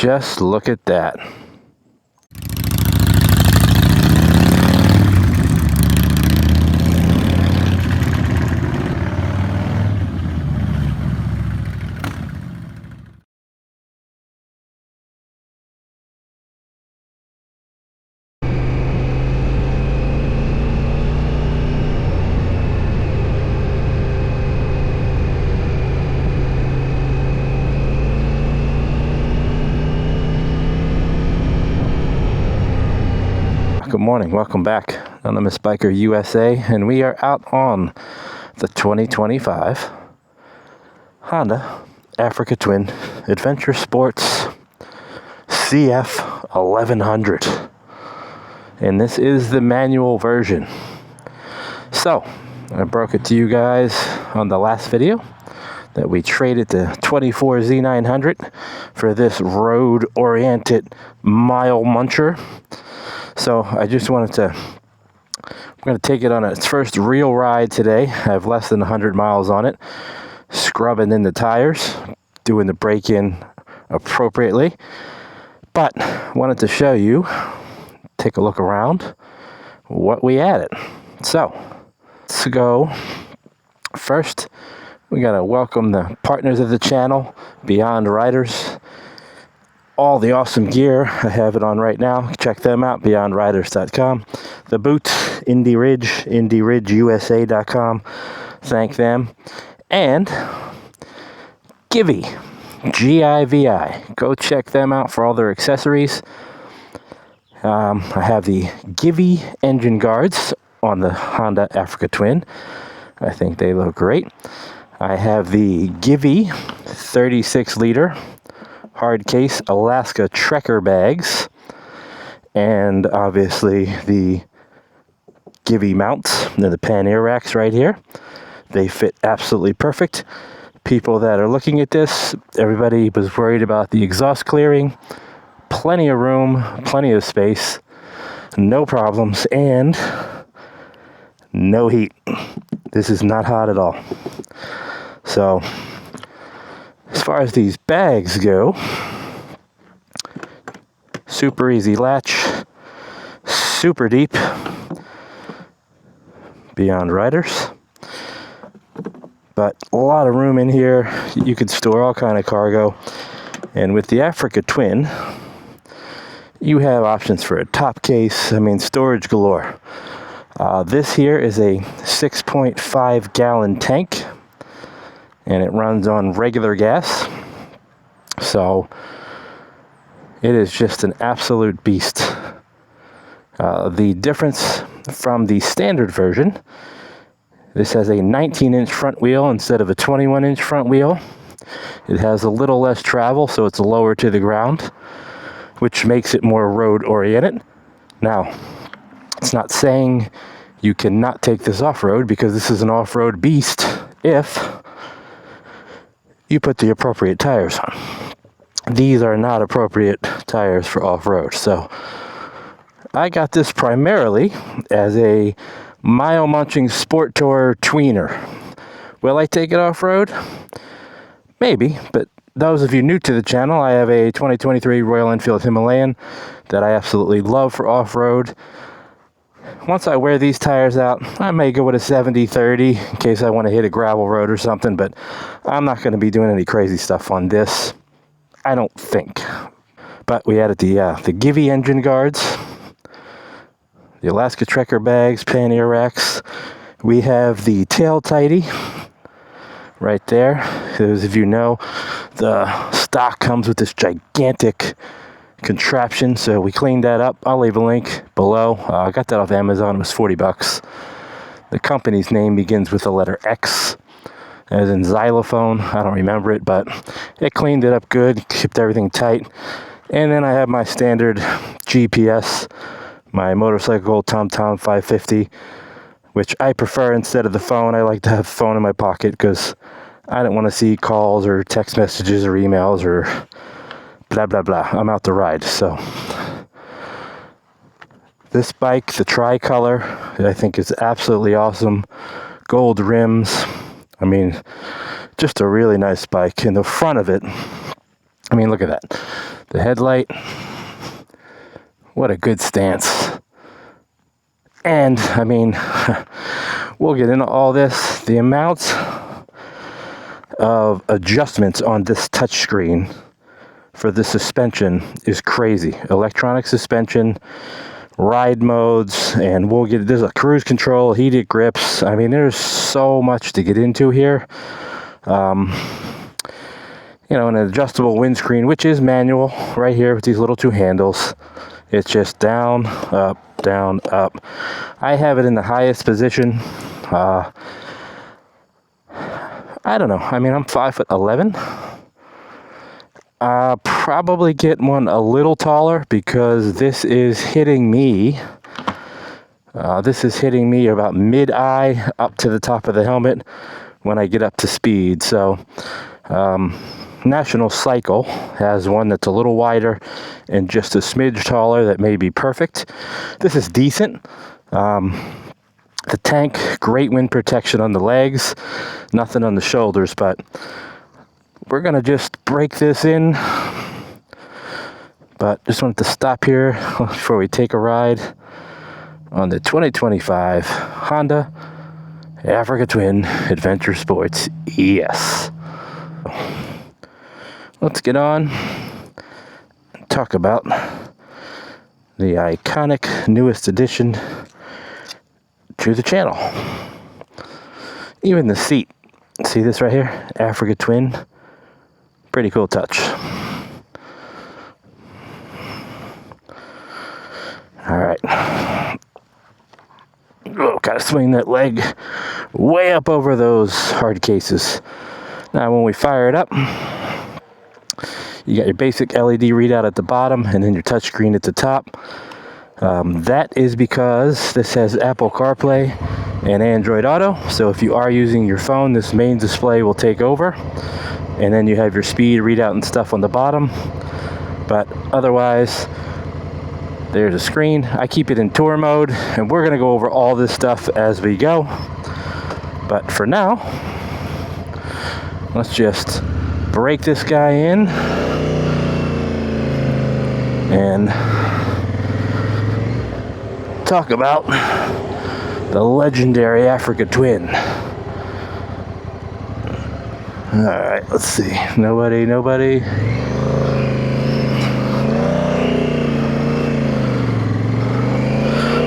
Just look at that. Good morning, welcome back. Anonymous Biker USA, and we are out on the 2025 Honda Africa Twin Adventure Sports CF 1100, and this is the manual version. So I broke it to you guys on the last video that we traded the 24 Z900 for this road-oriented mile muncher. So I just wanted to, I'm going to take it on its first real ride today. I have less than 100 miles on it, scrubbing in the tires, doing the break-in appropriately. But wanted to show you, take a look around, what we added. So let's go. First, we got to welcome the partners of the channel, Beyond Riders. All the awesome gear, I have it on right now. Check them out, beyondriders.com. The boots, Indy Ridge, IndyRidgeUSA.com. Thank them. And GIVI, GIVI. Go check them out for all their accessories. I have the GIVI engine guards on the Honda Africa Twin. I think they look great. I have the GIVI 36-liter hard case Alaska Trekker bags, and obviously the GIVI mounts and the pannier racks right here. They fit absolutely perfect. People that are looking at this, everybody was worried about the exhaust clearing. Plenty of room, plenty of space, no problems, and no heat. This is not hot at all. So as far as these bags go, super easy latch, super deep, Beyond Riders, but a lot of room in here. You could store all kind of cargo. And with the Africa Twin, you have options for a top case. I mean, storage galore. This here is a 6.5 gallon tank, and it runs on regular gas. So it is just an absolute beast. The difference from the standard version, this has a 19-inch front wheel instead of a 21-inch front wheel. It has a little less travel, so it's lower to the ground, which makes it more road-oriented. Now, it's not saying you cannot take this off-road, because this is an off-road beast if you put the appropriate tires on. These are not appropriate tires for off-road. So I got this primarily as a mile-munching sport tour tweener. Will I take it off-road? Maybe, but those of you new to the channel, I have a 2023 Royal Enfield Himalayan that I absolutely love for off-road. Once I wear these tires out, I may go with a 70-30 in case I want to hit a gravel road or something, but I'm not going to be doing any crazy stuff on this, I don't think. But we added the GIVI engine guards, the Alaska Trekker bags, pannier racks. We have the tail tidy right there. Those of you know, the stock comes with this gigantic contraption, so we cleaned that up. I'll leave a link below. I got that off Amazon. It was $40. The company's name begins with the letter X, as in xylophone. I don't remember it, but it cleaned it up good, kept everything tight. And then I have my standard GPS, my motorcycle TomTom 550, which I prefer instead of the phone. I like to have the phone in my pocket because I don't want to see calls or text messages or emails or blah, blah, blah. I'm out to ride. So this bike, the tricolor, I think is absolutely awesome. Gold rims. I mean, just a really nice bike. In the front of it, I mean, look at that. The headlight. What a good stance. And, I mean, we'll get into all this. The amount of adjustments on this touchscreen for the suspension is crazy. Electronic suspension, ride modes, and there's a cruise control, heated grips. I mean, there's so much to get into here. You know, an adjustable windscreen, which is manual right here with these little two handles. It's just down, up, down, up. I have it in the highest position. I don't know. I mean, I'm 5'11". Probably get one a little taller because this is hitting me. This is hitting me about mid-eye up to the top of the helmet when I get up to speed. So, National Cycle has one that's a little wider and just a smidge taller that may be perfect. This is decent. The tank, great wind protection on the legs, nothing on the shoulders, but we're gonna just break this in. But just wanted to stop here before we take a ride on the 2025 Honda Africa Twin Adventure Sports ES. Let's get on and talk about the iconic newest addition to the channel. Even the seat. See this right here? Africa Twin. Pretty cool touch. Alright. Oh, gotta swing that leg way up over those hard cases. Now when we fire it up, you got your basic LED readout at the bottom and then your touchscreen at the top. That is because this has Apple CarPlay and Android Auto. So if you are using your phone, this main display will take over. And then you have your speed readout and stuff on the bottom. But otherwise, there's a screen. I keep it in tour mode, and we're gonna go over all this stuff as we go. But for now, let's just break this guy in and talk about the legendary Africa Twin. Alright, let's see. Nobody.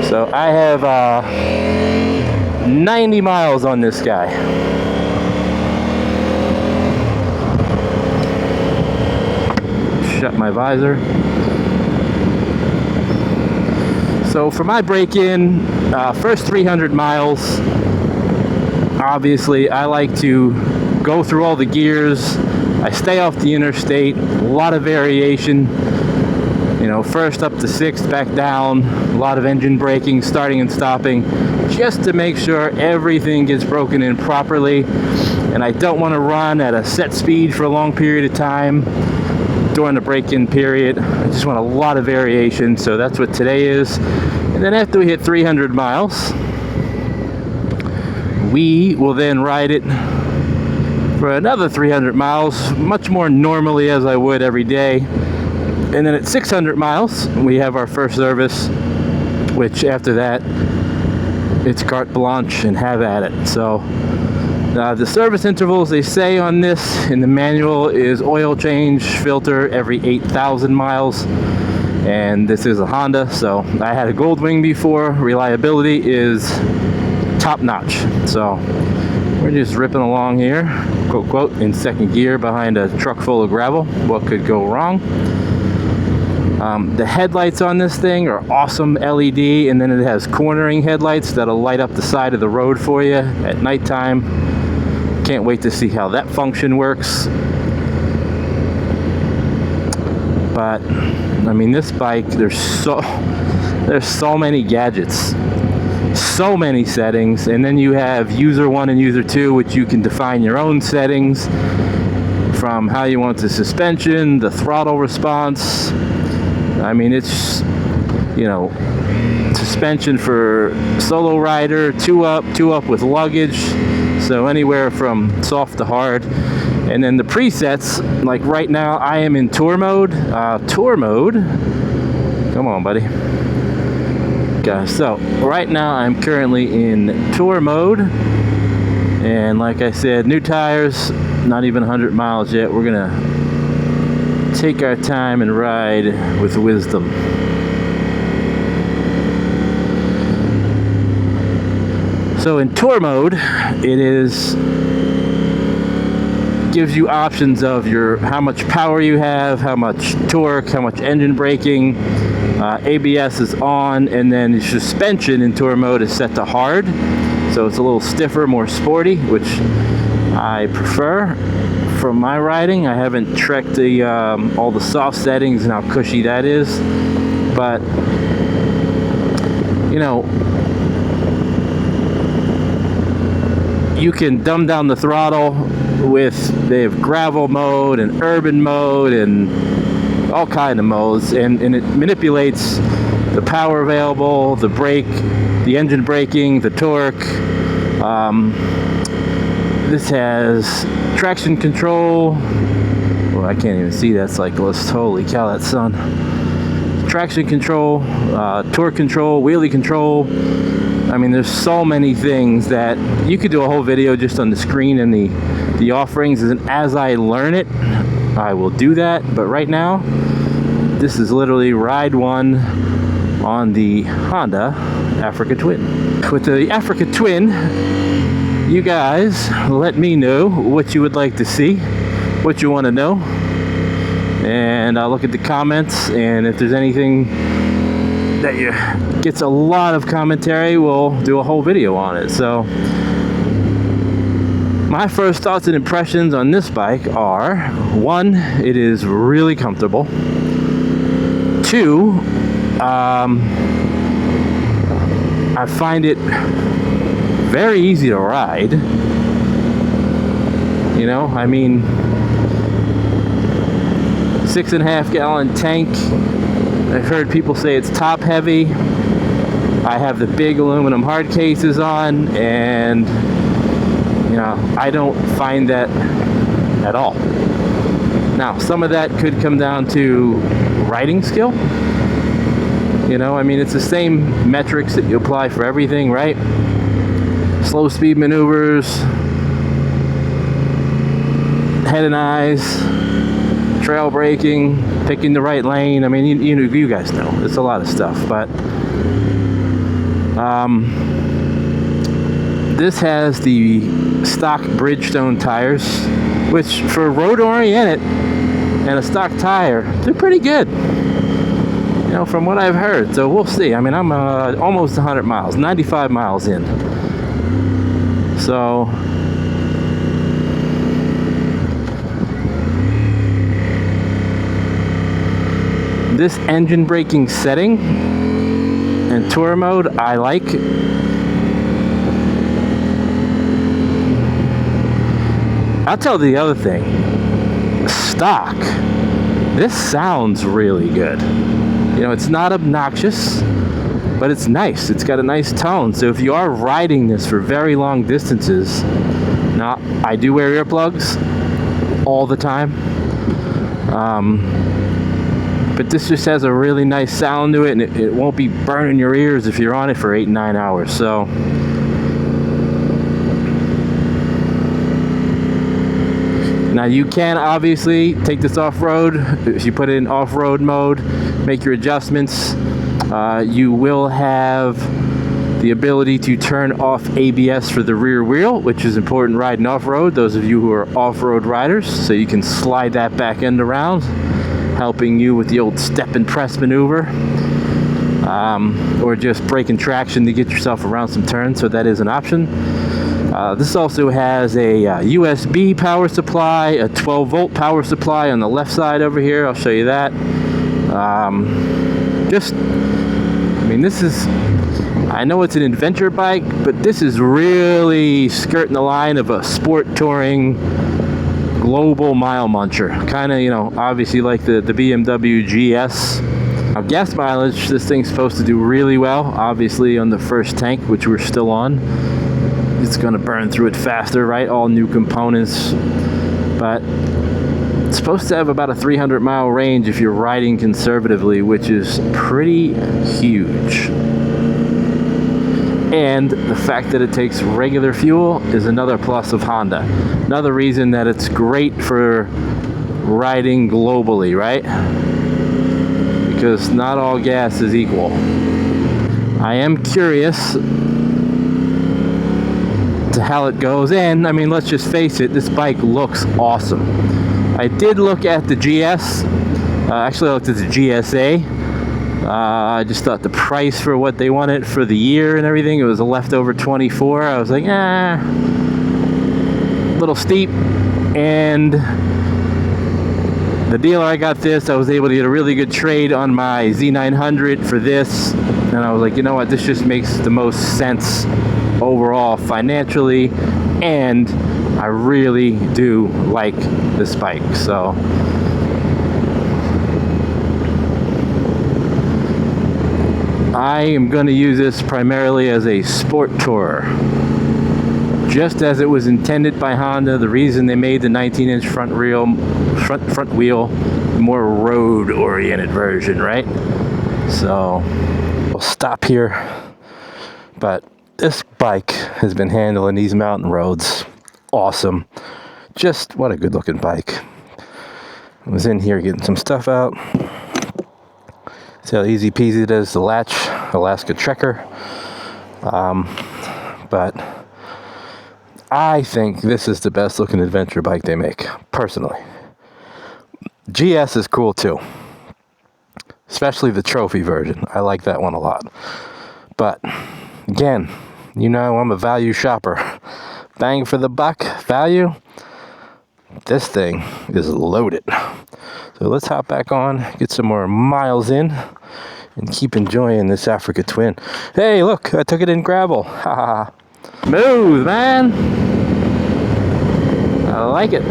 So I have 90 miles on this guy. Shut my visor. So for my break-in, first 300 miles, obviously I like to go through all the gears. I stay off the interstate, a lot of variation. You know, first up to sixth, back down, a lot of engine braking, starting and stopping, just to make sure everything gets broken in properly. And I don't want to run at a set speed for a long period of time during the break-in period. I just want a lot of variation, so that's what today is. And then after we hit 300 miles, we will then ride it for another 300 miles, much more normally as I would every day. And then at 600 miles, we have our first service, which after that, it's carte blanche and have at it. So the service intervals they say on this in the manual is oil change, filter every 8,000 miles. And this is a Honda, so I had a Goldwing before. Reliability is top notch. So we're just ripping along here, quote, quote, in second gear behind a truck full of gravel. What could go wrong? The headlights on this thing are awesome LED, and then it has cornering headlights that'll light up the side of the road for you at nighttime. Can't wait to see how that function works. But I mean, this bike, there's so many gadgets, so many settings, and then you have user 1 and user 2, which you can define your own settings, from how you want the suspension, the throttle response. I mean, it's, you know, suspension for solo rider, two up with luggage, so anywhere from soft to hard. And then the presets, like right now I am in tour mode. Come on, buddy. Okay, so right now I'm currently in tour mode. And like I said, new tires, not even 100 miles yet. We're gonna take our time and ride with wisdom. So in tour mode, gives you options of how much power you have, how much torque, how much engine braking. ABS is on, and then the suspension in tour mode is set to hard, so it's a little stiffer, more sporty, which I prefer from my riding. I haven't checked all the soft settings and how cushy that is, but you know, you can dumb down the throttle they have gravel mode and urban mode and all kind of modes, and it manipulates the power available, the brake, the engine braking, the torque. This has traction control. Well, I can't even see that cyclist. Holy cow, that sun. Traction control, torque control, wheelie control. I mean, there's so many things that you could do a whole video just on the screen and the offerings, and as I learn it, I will do that. But right now, this is literally ride one on the Honda Africa Twin. With the Africa Twin, you guys let me know what you would like to see, what you want to know, and I'll look at the comments, and if there's anything that gets a lot of commentary, we'll do a whole video on it. So my first thoughts and impressions on this bike are, one, it is really comfortable. Two, I find it very easy to ride. You know, I mean, 6.5 gallon tank. I've heard people say it's top heavy. I have the big aluminum hard cases on, and you know, I don't find that at all. Now, some of that could come down to riding skill. You know, I mean, it's the same metrics that you apply for everything, right? Slow speed maneuvers, head and eyes, trail braking, picking the right lane. I mean, you guys know, it's a lot of stuff, but this has the stock Bridgestone tires, which for road oriented and a stock tire, they're pretty good, you know, from what I've heard. So we'll see. I mean, I'm almost 100 miles, 95 miles in. So this engine braking setting in tour mode, I like. I'll tell you the other thing. Stock. This sounds really good. You know, it's not obnoxious, but it's nice. It's got a nice tone. So if you are riding this for very long distances, now I do wear earplugs all the time. But this just has a really nice sound to it, and it won't be burning your ears if you're on it for 8-9 hours. So now you can obviously take this off-road. If you put it in off-road mode, make your adjustments. You will have the ability to turn off ABS for the rear wheel, which is important riding off-road, those of you who are off-road riders. So you can slide that back end around, helping you with the old step and press maneuver, or just braking traction to get yourself around some turns. So that is an option. This also has a USB power supply, a 12-volt power supply on the left side over here. I'll show you that. I mean, this is, I know it's an adventure bike, but this is really skirting the line of a sport touring global mile muncher. Kind of, you know, obviously like the BMW GS. Now, gas mileage, this thing's supposed to do really well. Obviously on the first tank, which we're still on, it's going to burn through it faster, right? All new components, but it's supposed to have about a 300-mile range if you're riding conservatively, which is pretty huge. And the fact that it takes regular fuel is another plus of Honda. Another reason that it's great for riding globally, right? Because not all gas is equal. I am curious to how it goes, and I mean, let's just face it, this bike looks awesome. I did look at the GS, actually I looked at the GSA. I just thought the price for what they wanted for the year and everything, it was a leftover 24. I was like, a little steep. And the dealer I got this, I was able to get a really good trade on my Z900 for this. And I was like, you know what, this just makes the most sense overall financially. And I really do like this bike. So I am going to use this primarily as a sport tourer, just as it was intended by Honda. The reason they made the 19-inch front wheel, the more road-oriented version, right? So we'll stop here. But this bike has been handling these mountain roads awesome. Just what a good-looking bike. I was in here getting some stuff out. See how easy peasy it is to latch Alaska Trekker. But I think this is the best looking adventure bike they make, personally. GS is cool too, especially the trophy version. I like that one a lot. But again, you know I'm a value shopper. Bang for the buck value. This thing is loaded. So let's hop back on, get some more miles in, and keep enjoying this Africa Twin. Hey, look, I took it in gravel. Ha! Smooth, man. I like it.